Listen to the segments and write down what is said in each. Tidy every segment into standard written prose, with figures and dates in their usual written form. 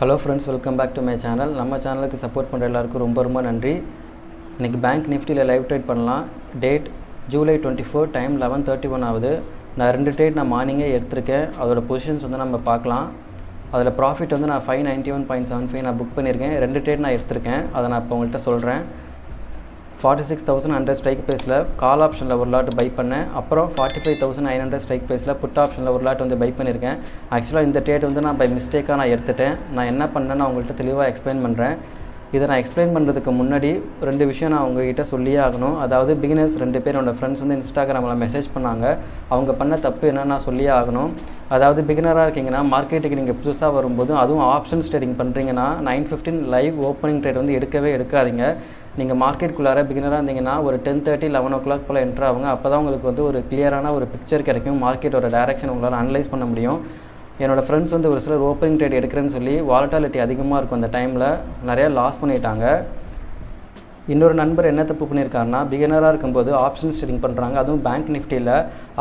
Hello friends, welcome back to my channel. நம்ம சேனலுக்கு support பண்ணுற எல்லாருக்கும் ரொம்ப நன்றி. இன்னைக்கு பேங்க் நிஃப்டியில் லைவ் ட்ரேட் பண்ணலாம். டேட் ஜூலை 24, டைம் 11:31 ஆகுது. நான் 2 ட்ரேட் நான் மார்னிங்கே எடுத்திருக்கேன். அதோட பொசிஷன்ஸ் வந்து நம்ம பார்க்கலாம். அதில் ப்ராஃபிட் வந்து நான் 591.75 நான் புக் பண்ணியிருக்கேன். 2 ட்ரேட் நான் எடுத்திருக்கேன். அதை நான் இப்போ உங்கள்கிட்ட சொல்கிறேன். 46,100 ஸ்ட்ரைக் ப்ரைஸில் கால் ஆப்ஷனில் ஒரு லாட் பை பண்ணேன். அப்புறம் 45,900 ஸ்ட்ரைக் ப்ரைஸில் புட் ஆப்ஷனில் ஒரு லாட் வந்து பை பண்ணியிருக்கேன். ஆக்சுவலாக இந்த ட்ரேட் வந்து நான் பை மிஸ்டேக்காக நான் எடுத்துட்டேன். நான் என்ன பண்ணேன்னு அவங்கள்ட்ட தெளிவாக எக்ஸ்பிளைன் பண்ணுறேன். இதை நான் எக்ஸ்பிளைன் பண்ணுறதுக்கு முன்னாடி 2 விஷயம் நான் உங்ககிட்ட சொல்லியே ஆகணும். அதாவது பிகினர்ஸ் 2 பேர் என்னோடய ஃப்ரெண்ட்ஸ் வந்து இன்ஸ்டாகிராமில் மெசேஜ் பண்ணாங்க. அவங்க பண்ண தப்பு என்னென்னு நான் சொல்லியே ஆகணும். அதாவது பிகினராக இருக்கீங்கன்னா மார்க்கெட்டுக்கு நீங்கள் புதுசாக வரும்போது அதுவும் ஆப்ஷன்ஸ் ட்ரேடிங் பண்ணுறீங்கன்னா 9:15 லைவ் ஓப்பனிங் ட்ரேட் வந்து எடுக்காதீங்க. நீங்கள் மார்க்கெட்டுக்குள்ளார பிகினராக இருந்தீங்கன்னா ஒரு 10:30, 11 o'clock போல் என்ட்ரு ஆகுங்க. அப்போ தான் உங்களுக்கு வந்து ஒரு கிளியரான ஒரு பிக்சர் கிடைக்கும். மார்க்கெட்டோட டைரக்ஷன் உங்களால் அனலைஸ் பண்ண முடியும். என்னோடய ஃப்ரெண்ட்ஸ் வந்து ஒரு சிலர் ஓப்பனிங் ட்ரேட் எடுக்கிறேன்னு சொல்லி வாலட்டாலிட்டி அதிகமாக இருக்கும் அந்த டைமில் நிறையா லாஸ் பண்ணிட்டாங்க. இன்னொரு நண்பர் என்ன தப்பு பண்ணியிருக்காருன்னா, பிகினராக இருக்கும்போது ஆப்ஷன்ஸ் ட்ரேடிங் பண்ணுறாங்க. அதுவும் பேங்க் நிஃப்டியில்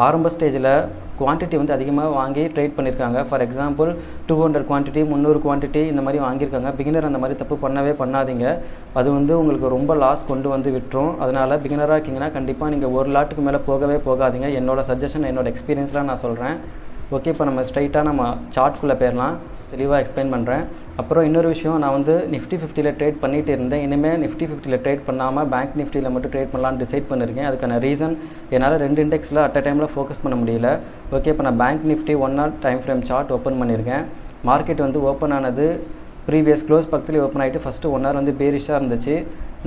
ஆரம்ப ஸ்டேஜில் குவான்டிட்டி வந்து அதிகமாக வாங்கி ட்ரேட் பண்ணியிருக்காங்க. ஃபார் எக்ஸாம்பிள் 200 குவான்டிட்டி 300 குவான்டிட்டி இந்த மாதிரி வாங்கியிருக்காங்க. பிகினர் அந்த மாதிரி தப்பு பண்ணாதீங்க. அது வந்து உங்களுக்கு ரொம்ப லாஸ் கொண்டு வந்து விட்டுரும். அதனால் பிகினராக இருக்கீங்கன்னா கண்டிப்பாக நீங்கள் ஒரு லாட்டுக்கு மேலே போகாதீங்க. என்னோடய சஜஷன், என்னோடய எக்ஸ்பீரியன்ஸ்லாம் நான் சொல்கிறேன். ஓகே, இப்போ நம்ம ஸ்ட்ரைட்டாக நம்ம சார்ட்குள்ளே போயிடலாம். தெளிவாக எக்ஸ்பிளைன் பண்ணுறேன். அப்புறம் இன்னொரு விஷயம், நான் வந்து நிஃப்டி 50ல் ட்ரேட் பண்ணிகிட்டு இருந்தேன். இனிமேல் நிஃப்டி 50ல் ட்ரேட் பண்ணாமல் பேங்க் நிஃப்டியில் மட்டும் ட்ரேட் பண்ணலான்னு டிசைட் பண்ணியிருக்கேன். அதுக்கான ரீசன், என்னால் 2 இண்டெக்ஸில் அட் அ டைமில் ஃபோக்கஸ் பண்ண முடியல. ஓகே, இப்போ நான் bank nifty 1 hour time frame chart open பண்ணியிருக்கேன். மார்க்கெட் வந்து ஓப்பன் ஆனது ப்ரீவியஸ் க்ளோஸ் பக்கத்துலேயே ஓப்பன் ஆகிட்டு ஃபஸ்ட்டு 1 hour வந்து பேரிஷாக இருந்துச்சு.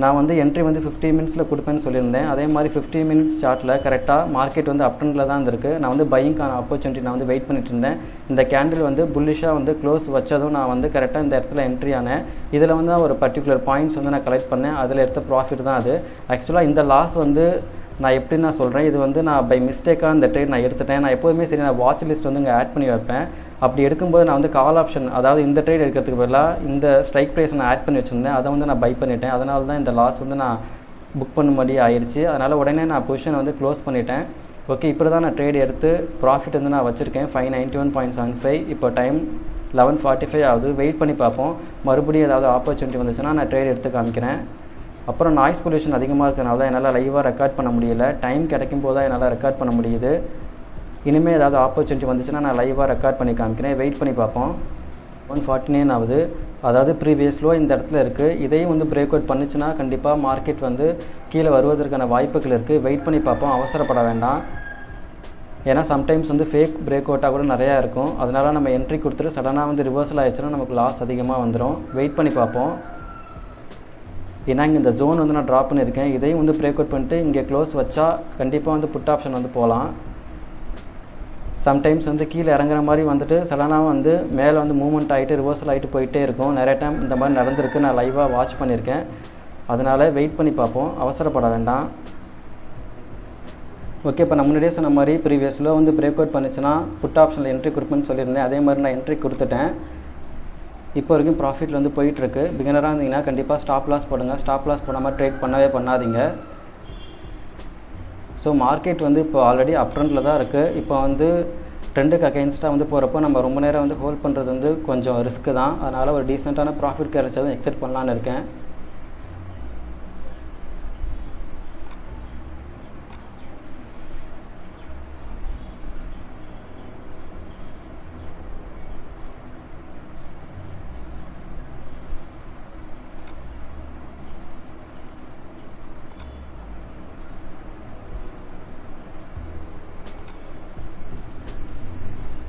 நான் வந்து என்ட்ரி வந்து 50 minutesல கொடுப்பேன்னு சொல்லியிருந்தேன். அதே மாதிரி 50 minutes சார்ட்டில் கரெக்டாக மார்க்கெட் வந்து அப் ட்ரெண்டில் தான் இருந்திருக்கு. நான் வந்து பையிங்கான ஆப்பர்ச்சுனிட்டி நான் வந்து வெயிட் பண்ணிட்டு இருந்தேன். இந்த கேண்டில் வந்து புல்லிஷாக வந்து க்ளோஸ் வச்சதும் நான் வந்து கரெக்டாக இந்த இடத்துல என்ட்ரி ஆனேன். இதில் வந்து ஒரு பர்டிகுலர் பாயிண்ட்ஸ் வந்து நான் கலெக்ட் பண்ணேன். அதில் எடுத்த ப்ராஃபிட் தான் அது. ஆக்சுவலாக இந்த லாஸ் வந்து நான் எப்படி நான் சொல்கிறேன், இது வந்து நான் பை மிஸ்டேக்காக இந்த ட்ரேட் நான் எடுத்துட்டேன். நான் எப்போதுமே சரி நான் வாட்ச் லிஸ்ட் வந்து இங்கே ஆட் பண்ணி வைப்பேன். அப்படி எடுக்கும்போது நான் வந்து கால் ஆப்ஷன், அதாவது இந்த ட்ரேட் எடுக்கிறதுக்கு பதிலாக இந்த ஸ்ட்ரைக் ப்ரைஸ் நான் ஆட் பண்ணி வச்சுருந்தேன். அதை வந்து நான் பை பண்ணிட்டேன். அதனால தான் இந்த லாஸ் வந்து நான் புக் பண்ணும்படி ஆயிடுச்சு. அதனால் உடனே நான் பொசிஷன் வந்து க்ளோஸ் பண்ணிட்டேன். ஓகே, இப்படி தான் நான் ட்ரேட் எடுத்து ப்ராஃபிட் வந்து நான் வச்சுருக்கேன் 591.75. இப்போ டைம் 11:45 ஆகுது. வெயிட் பண்ணி பார்ப்போம். மறுபடியும் ஏதாவது ஆப்பர்ச்சுனிட்டி வந்துச்சுன்னா நான் ட்ரேட் எடுத்து காமிக்கிறேன். அப்புறம் நாய்ஸ் பொல்யூஷன் அதிகமாக இருக்கிறனால தான் என்னால் லைவாக ரெக்கார்ட் பண்ண முடியல. டைம் கிடைக்கும் போது தான் என்னால் ரெக்கார்ட் பண்ண முடியுது. இனிமேல் ஏதாவது ஆப்பர்ச்சுனிட்டி வந்துச்சுன்னா நான் லைவாக ரெக்கார்ட் பண்ணி காமிக்கிறேன். வெயிட் பண்ணி பார்ப்போம். 149 ஆகுது. அதாவது ப்ரீவியஸ் லோ இந்த இடத்துல இருக்குது. இதையும் வந்து பிரேக் அவுட் பண்ணிச்சுன்னா கண்டிப்பாக மார்க்கெட் வந்து கீழே வருவதற்கான வாய்ப்புகள் இருக்குது. வெயிட் பண்ணி பார்ப்போம். அவசரப்பட வேண்டாம். ஏன்னா சம்டைம்ஸ் வந்து ஃபேக் பிரேக் அவுட்டாக கூட நிறையா இருக்கும். அதனால் நம்ம என்ட்ரி கொடுத்துட்டு சடனாக வந்து ரிவர்சல் ஆகிடுச்சுன்னா நமக்கு லாஸ் அதிகமாக வந்துடும். வெயிட் பண்ணி பார்ப்போம். ஏன்னா இங்கே இந்த ஜோன் வந்து நான் ட்ராப் பண்ணியிருக்கேன். இதையும் வந்து பிரேக் அவுட் பண்ணிட்டு இங்கே க்ளோஸ் வச்சா கண்டிப்பாக வந்து புட் ஆப்ஷன் வந்து போகலாம். சம்டைம்ஸ் வந்து கீழே இறங்குற மாதிரி வந்துட்டு சடனாக வந்து மேலே வந்து மூவ்மெண்ட் ஆகிட்டு ரிவர்சல் ஆகிட்டு போயிட்டே இருக்கும். நிறைய டைம் இந்த மாதிரி நடந்திருக்கு. நான் லைவாக வாட்ச் பண்ணியிருக்கேன். அதனால் வெயிட் பண்ணி பார்ப்போம். அவசரப்பட வேண்டாம். ஓகே, இப்போ நான் முன்னாடியே சொன்ன மாதிரி ப்ரீவியஸில் வந்து பிரேக் அவுட் பண்ணிச்சுன்னா புட் ஆப்ஷனில் என்ட்ரி கொடுப்பேன்னு சொல்லியிருந்தேன். அதே மாதிரி நான் என்ட்ரி கொடுத்துட்டேன். இப்போ வரைக்கும் ப்ராஃபிட்டில் வந்து போயிட்டுருக்கு. பிகினராக இருந்தீங்கன்னா கண்டிப்பாக ஸ்டாப் லாஸ் போடுங்க. ஸ்டாப் லாஸ் போடாமல் ட்ரேட் பண்ணாதீங்க. ஸோ மார்க்கெட் வந்து இப்போ ஆல்ரெடி அப் ட்ரெண்டில் தான் இருக்குது. இப்போ வந்து ட்ரெண்டுக்கு அகைன்ஸ்டாக வந்து போகிறப்போ நம்ம ரொம்ப நேரம் வந்து ஹோல்ட் பண்ணுறது வந்து கொஞ்சம் ரிஸ்க்கு தான். அதனால் ஒரு டீசெண்டான ப்ராஃபிட் கிடைச்சதும் எக்ஸெப்ட் பண்ணலான்னு இருக்கேன்.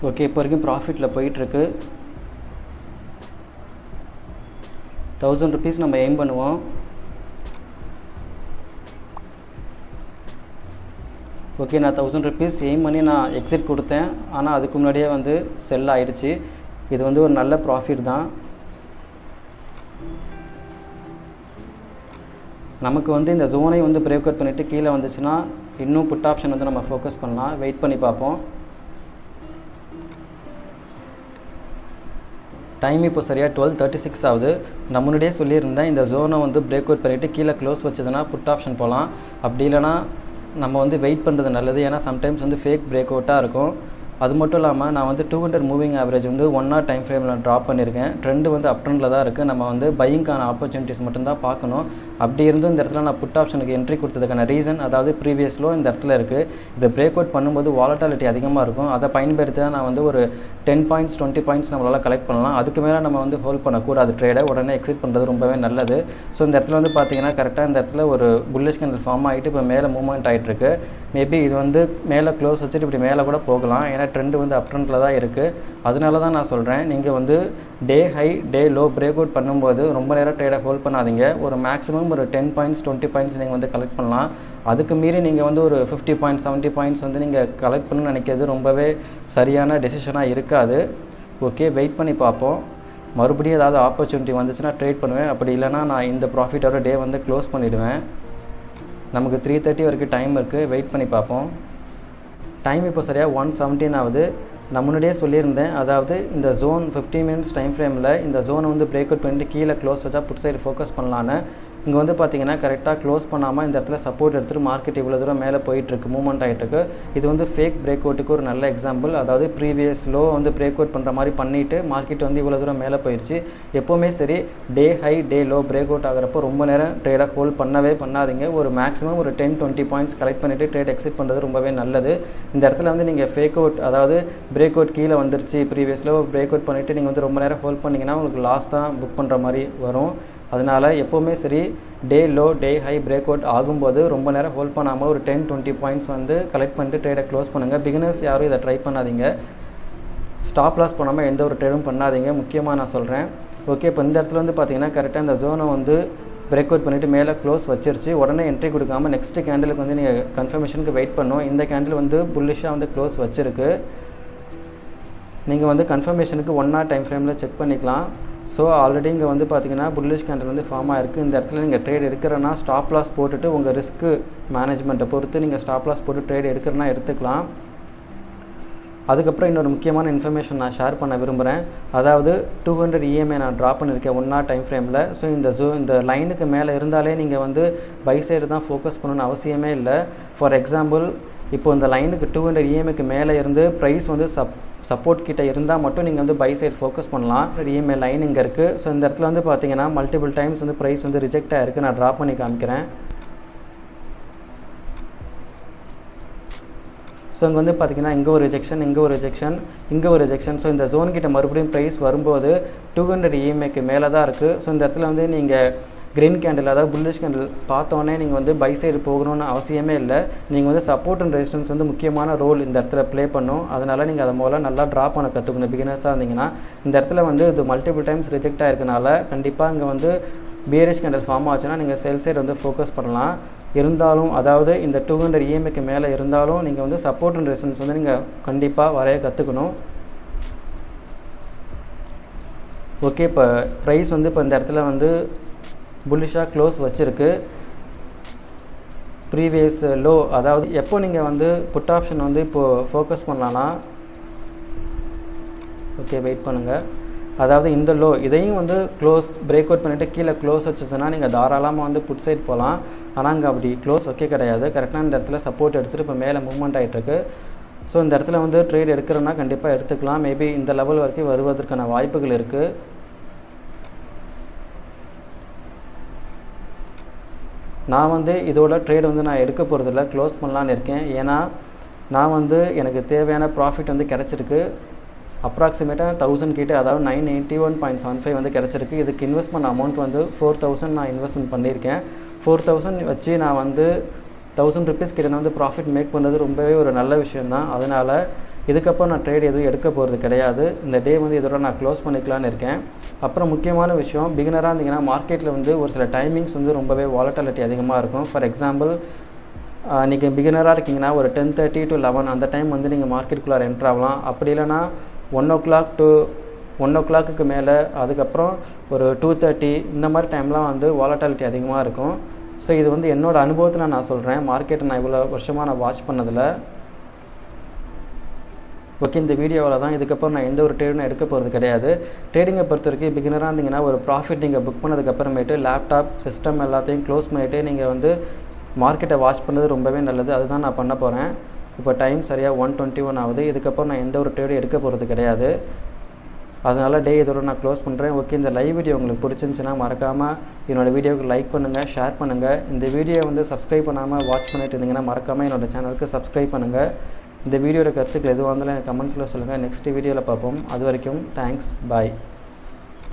ஓகே, இப்போ வரைக்கும் ப்ராஃபிட்டில் போயிட்டுருக்கு. 1000 rupees நம்ம எய்ம் பண்ணுவோம். ஓகே, நான் 1000 rupees எய்ம் பண்ணி நான் எக்ஸிட் கொடுத்தேன். ஆனால் அதுக்கு முன்னாடியே வந்து செல் ஆகிடுச்சு. இது வந்து ஒரு நல்ல ப்ராஃபிட் தான். நமக்கு வந்து இந்த ஜோனை வந்து பிரேக் அவுட் பண்ணிவிட்டு கீழே வந்துச்சுன்னா இன்னும் புட் ஆப்ஷன் வந்து நம்ம ஃபோக்கஸ் பண்ணலாம். வெயிட் பண்ணி பார்ப்போம். டைம் இப்போ சரியாக 12:36 ஆகுது. நான் முன்னாடியே சொல்லியிருந்தேன் இந்த ஜோனை வந்து பிரேக் அவுட் பண்ணிவிட்டு கீழே க்ளோஸ் வச்சதுன்னா புட் ஆப்ஷன் போகலாம். அப்படி இல்லைனா நம்ம வந்து வெயிட் பண்ணுறது நல்லது. ஏன்னா சம்டைம்ஸ் வந்து ஃபேக் பிரேக் அவுட்டாக இருக்கும். அது மட்டும் இல்லாமல் நான் வந்து 200 மூவிங் ஆவரேஜ் வந்து 1 hour டைம் ஃப்ரேமில் ட்ராப் பண்ணியிருக்கேன். ட்ரெண்டு வந்து அப் ட்ரெண்டில் தான் இருக்குது. நம்ம வந்து பையிங்கான ஆப்பர்ச்சுனிட்டிஸ் மட்டும்தான் பார்க்கணும். அப்படி இருந்தும் இந்த இடத்துல நான் புட் ஆப்ஷனுக்கு என்ட்ரி கொடுத்ததுக்கான ரீசன், அதாவது ப்ரீவியஸ் லோ இந்த இடத்துல இருக்குது. இதை பிரேக் அவுட் பண்ணும்போது வாலட்டாலிட்டி அதிகமாக இருக்கும். அதை பயன்படுத்தி தான் நான் வந்து ஒரு 10 பாயிண்ட்ஸ் 20 பாயிண்ட்ஸ் நம்மளால் கலெக்ட் பண்ணலாம். அதுக்கு மேலே நம்ம வந்து ஹோல்ட் பண்ணக்கூடாது. ட்ரேடை உடனே எக்ஸிட் பண்ணுறது ரொம்பவே நல்லது. ஸோ இந்த இடத்துல வந்து பார்த்தீங்கன்னா கரெக்டாக இந்த இடத்துல ஒரு புல்லிஷ் கேண்டில் ஃபார்ம் ஆகிட்டு இப்போ மேலே மூவ்மெண்ட் ஆகிட்டு இருக்கு. மேபி இது வந்து மேலே க்ளோஸ் வச்சுட்டு இப்படி மேலே கூட போகலாம். ஏன்னா ட்ரெண்டு வந்து அப் ட்ரெண்டில் தான் இருக்குது. அதனால தான் நான் சொல்கிறேன், நீங்கள் வந்து டே high day low break out பண்ணும்போது ரொம்ப நேரம் ட்ரேடை ஹோல்ட் பண்ணாதீங்க. ஒரு மேக்ஸிமம் ஒரு 10 பாயிண்ட்ஸ் 20 பாயிண்ட்ஸ் நீங்கள் வந்து கலெக்ட் பண்ணலாம். அதுக்கு மீறி நீங்கள் வந்து ஒரு 50 பாயிண்ட்ஸ் 70 பாயிண்ட்ஸ் வந்து நீங்கள் கலெக்ட் பண்ணணும்னு நினைக்கிறது ரொம்பவே சரியான டெசிஷனாக இருக்காது. ஓகே, வெயிட் பண்ணி பார்ப்போம். மறுபடியும் ஏதாவது ஆப்பர்ச்சுனிட்டி வந்துச்சுன்னா ட்ரேட் பண்ணுவேன். அப்படி இல்லைனா நான் இந்த ப்ராஃபிட்டோட டே வந்து க்ளோஸ் பண்ணிவிடுவேன். நமக்கு 3:30 வரைக்கும் டைம் இருக்குது. வெயிட் பண்ணி பார்ப்போம். டைம் இப்போ சரியாக 1:17 ஆகுது. நான் முன்னாடியே சொல்லியிருந்தேன், அதாவது இந்த ஜோன் 15 மினிட்ஸ் டைம் ஃப்ரேமில் இந்த ஜோனை வந்து பிரேக் அவுட் பண்ணிட்டு கீழே க்ளோஸ் வச்சா புட் சைடு ஃபோக்கஸ் பண்ணலான்னு. இங்கே வந்து பார்த்தீங்கன்னா கரெக்டாக க்ளோஸ் பண்ணாமல் இந்த இடத்துல சப்போர்ட் எடுத்துகிட்டு மார்க்கெட் இவ்வளோ தூரம் மேலே போயிட்டுருக்கு, மூவ்மெண்ட் ஆகிட்டுருக்கு. இது வந்து ஃபேக் பிரேக் அவுட்டுக்கு ஒரு நல்ல எக்ஸாம்பிள். அதாவது ப்ரீவியஸ் லோ வந்து பிரேக் அவுட் பண்ணுற மாதிரி பண்ணிவிட்டு மார்க்கெட் வந்து இவ்வளோ தூரம் மேலே போயிடுச்சு. எப்போவுமே சரி, day high day low break out ஆகிறப்போ ரொம்ப நேரம் ட்ரேடாக ஹோல்ட் பண்ணவே பண்ணாதீங்க. ஒரு மேக்ஸிமம் ஒரு 10-20 பாயிண்ட்ஸ் கலெக்ட் பண்ணிவிட்டு ட்ரேட் எக்ஸிட் பண்ணுறது ரொம்பவே நல்லது. இந்த இடத்துல வந்து நீங்கள் ஃபேக் அவுட், அதாவது பிரேக் அவுட் கீழே வந்துருச்சு, ப்ரீவியஸ் லோ பிரேக் அவுட் பண்ணிவிட்டு நீங்கள் வந்து ரொம்ப நேரம் ஹோல்ட் பண்ணிங்கன்னா உங்களுக்கு லாஸ் தான் புக் பண்ணுற மாதிரி வரும். அதனால் எப்போவுமே சரி, டே லோ டே ஹை பிரேக் அவுட் ஆகும்போது ரொம்ப நேரம் ஹோல்ட் பண்ணாமல் ஒரு 10-20 பாயிண்ட்ஸ் வந்து கலெக்ட் பண்ணிட்டு ட்ரேடை க்ளோஸ் பண்ணுங்கள். பிகினர்ஸ் யாரும் இதை ட்ரை பண்ணாதீங்க. ஸ்டாப் லாஸ் பண்ணாமல் எந்த ஒரு ட்ரேடும் பண்ணாதீங்க, முக்கியமாக நான் சொல்கிறேன். ஓகே, இப்போ இந்த இடத்துல வந்து பார்த்தீங்கன்னா கரெக்டாக இந்த ஜோனை வந்து பிரேக் அவுட் பண்ணிவிட்டு மேலே க்ளோஸ் வச்சிருச்சு. உடனே என்ட்ரி கொடுக்காமல் நெக்ஸ்ட் கேண்டிலுக்கு வந்து நீங்கள் கன்ஃபர்மேஷனுக்கு வெயிட் பண்ணணும். இந்த கேண்டில் வந்து புல்லிஷாக வந்து க்ளோஸ் வச்சிருக்கு. நீங்கள் வந்து கன்ஃபர்மேஷனுக்கு 1 hour டைம் ஃப்ரேமில் செக் பண்ணிக்கலாம். ஸோ ஆல்ரெடி இங்கே வந்து பார்த்தீங்கன்னா புல்லிஷ் கேண்டில் வந்து ஃபார்ம் ஆகிருக்கு. இந்த இடத்துல நீங்கள் ட்ரேட் எடுக்கிறன்னா ஸ்டாப் லாஸ் போட்டுட்டு உங்கள் ரிஸ்க்கு மேனேஜ்மெண்ட்டை பொறுத்து நீங்கள் ஸ்டாப் லாஸ் போட்டு ட்ரேட் எடுக்கிறனா எடுத்துக்கலாம். அதுக்கப்புறம் இன்னொரு முக்கியமான இன்ஃபர்மேஷன் நான் ஷேர் பண்ண விரும்புகிறேன். அதாவது 200 EMA நான் ட்ராப் பண்ணியிருக்கேன் 1 hour டைம் ஃப்ரேமில். ஸோ இந்த லைனுக்கு மேலே இருந்தாலே நீங்கள் வந்து பை சைடு தான் ஃபோக்கஸ் பண்ணணும்னு அவசியமே இல்லை. ஃபார் எக்ஸாம்பிள், இப்போ இந்த லைனுக்கு 200 EMAக்கு மேலே இருந்து ப்ரைஸ் வந்து சப்போர்ட் கிட்ட இருந்தால் மட்டும் நீங்கள் வந்து பை சைடு ஃபோக்கஸ் பண்ணலாம். EMA லைன் இங்கே இருக்குது. ஸோ இந்த இடத்துல வந்து பார்த்தீங்கன்னா மல்டிபிள் டைம்ஸ் வந்து ப்ரைஸ் வந்து ரிஜெக்ட் ஆகிருக்கு. நான் ட்ராப் பண்ணி காமிக்கிறேன். ஸோ இங்கே வந்து பார்த்தீங்கன்னா இங்கே ஒரு ரிஜெக்ஷன், இங்கே ஒரு ரிஜெக்ஷன், இங்கே ஒரு ரிஜெக்ஷன். ஸோ இந்த ஜோன் கிட்ட மறுபடியும் ப்ரைஸ் வரும்போது 200 EMAக்கு மேலே தான் இருக்குது. ஸோ இந்த இடத்துல வந்து நீங்கள் க்ரீன் கேண்டில், அதாவது புல்லிஷ் கேண்டில் பார்த்தோன்னே நீங்கள் வந்து பை சைடு போகணும்னு அவசியமே இல்லை. நீங்கள் வந்து சப்போர்ட் அண்ட் ரெசிஸ்டன்ஸ் வந்து முக்கியமான ரோல் இந்த இடத்துல ப்ளே பண்ணும். அதனால் நீங்கள் அதை முதல்ல நல்லா ட்ராப் பண்ண கற்றுக்கணும். பிகினர்ஸாக இருந்தீங்கன்னா இந்த இடத்துல வந்து இது மல்டிபிள் டைம்ஸ் ரிஜெக்ட் ஆகிருக்கனால கண்டிப்பாக இங்கே வந்து பியரிஷ் கேண்டில் ஃபார்ம் ஆச்சுன்னா நீங்கள் செல் சைடு வந்து ஃபோக்கஸ் பண்ணலாம். இருந்தாலும், அதாவது இந்த 200 EMAக்கு மேலே இருந்தாலும் நீங்கள் வந்து சப்போர்ட் அண்ட் ரெசிஸ்டன்ஸ் வந்து நீங்கள் கண்டிப்பாக வரைய கற்றுக்கணும். ஓகே, இப்போ ப்ரைஸ் வந்து இப்போ இந்த இடத்துல வந்து புல்லிஷாக க்ளோஸ் வச்சுருக்கு. ப்ரீவியஸ் லோ, அதாவது எப்போ நீங்கள் வந்து புட் ஆப்ஷன் வந்து இப்போது ஃபோக்கஸ் பண்ணலான்னா, ஓகே வெயிட் பண்ணுங்கள். அதாவது இந்த லோ இதையும் வந்து க்ளோஸ் பிரேக் அவுட் பண்ணிவிட்டு கீழே க்ளோஸ் வச்சுச்சுன்னா நீங்கள் தாராளமாக வந்து புட் சைட் போகலாம். ஆனால் அங்கே அப்படி க்ளோஸ் வைக்க கிடையாது. கரெக்டாக இந்த இடத்துல சப்போர்ட் எடுத்துகிட்டு இப்போ மேலே மூவ்மெண்ட் ஆகிட்டுருக்கு. ஸோ இந்த இடத்துல வந்து ட்ரேட் எடுக்கிறோன்னா கண்டிப்பாக எடுத்துக்கலாம். மேபி இந்த லெவல் வரைக்கும் வருவதற்கான வாய்ப்புகள் இருக்குது. நான் வந்து இதோட ட்ரேட் வந்து நான் எடுக்க போகிறதில்ல, க்ளோஸ் பண்ணலான்னு இருக்கேன். ஏன்னா நான் வந்து எனக்கு தேவையான ப்ராஃபிட் வந்து கிடச்சிருக்கு. அப்ராக்சிமேட்டாக 1000 கிட்டே, அதாவது 981.75 வந்து கிடச்சிருக்கு. இதுக்கு இன்வெஸ்ட் பண்ண அமௌண்ட் வந்து 4000 நான் இன்வெஸ்ட்மெண்ட் பண்ணியிருக்கேன். 4000 வச்சு நான் வந்து 1000 rupees கிட்ட நான் வந்து ப்ராஃபிட் மேக் பண்ணுறது ரொம்பவே ஒரு நல்ல விஷயம் தான். அதனால் இதுக்கப்புறம் நான் ட்ரேட் எதுவும் எடுக்க போகிறது கிடையாது. இந்த டே வந்து இதோட நான் க்ளோஸ் பண்ணிக்கலான்னு இருக்கேன். அப்புறம் முக்கியமான விஷயம், பிகினராக இருந்தீங்கன்னா மார்க்கெட்டில் வந்து ஒரு சில டைமிங்ஸ் வந்து ரொம்பவே வாலட்டாலிட்டி அதிகமாக இருக்கும். ஃபார் எக்ஸாம்பிள், நீங்கள் பிகினராக இருக்கீங்கன்னா ஒரு 10:30 to 11 அந்த டைம் வந்து நீங்கள் மார்க்கெட்டுக்குள்ளார என்ட்ரு ஆகலாம். அப்படி இல்லைனா 1 o'clock to 1 o'clock மேலே, அதுக்கப்புறம் ஒரு 2:30 இந்த மாதிரி டைம்லாம் வந்து வாலட்டாலிட்டி அதிகமாக இருக்கும். ஸோ இது வந்து என்னோடய அனுபவத்தில் நான் சொல்கிறேன். மார்க்கெட்டை நான் இவ்வளோ வருஷமாக நான் வாட்ச் பண்ணதில். ஓகே, இந்த வீடியோவில் தான். இதுக்கப்புறம் நான் எந்த ஒரு ட்ரேடும் எடுக்க போகிறது கிடையாது. ட்ரேடிங்கை பொறுத்த வரைக்கும் பிகினராக இருந்தீங்கன்னா ஒரு ப்ராஃபிட் நீங்கள் புக் பண்ணதுக்கப்புறமேட்டு லேப்டாப் சிஸ்டம் எல்லாத்தையும் க்ளோஸ் பண்ணிவிட்டு நீங்கள் வந்து மார்க்கெட்டை வாட்ச் பண்ணுறது ரொம்பவே நல்லது. அதுதான் நான் பண்ண போகிறேன். இப்போ டைம் சரியாக 1:21 ஆகுது. இதுக்கப்புறம் நான் எந்த ஒரு ட்ரேடும் எடுக்க போகிறது கிடையாது. அதனால் இதோட நான் க்ளோஸ் பண்ணுறேன். ஓகே, இந்த லைவ் வீடியோ உங்களுக்கு பிடிச்சிருந்துச்சுன்னா மறக்காமல் என்னோடய வீடியோவுக்கு லைக் பண்ணுங்கள், ஷேர் பண்ணுங்கள். இந்த வீடியோ வந்து சப்ஸ்கிரைப் பண்ணாமல் வாட்ச் பண்ணிட்டு இருந்தீங்கன்னா மறக்காமல் என்னோடய சேனலுக்கு சப்ஸ்கிரைப் பண்ணுங்கள். இந்த வீடியோட கருத்துக்கள் எதுவாக இருந்தாலும் எனக்கு கமெண்ட்ஸில் சொல்லுங்கள். நெக்ஸ்ட் வீடியோவில் பார்ப்போம். அது வரைக்கும் தேங்க்ஸ், பாய்.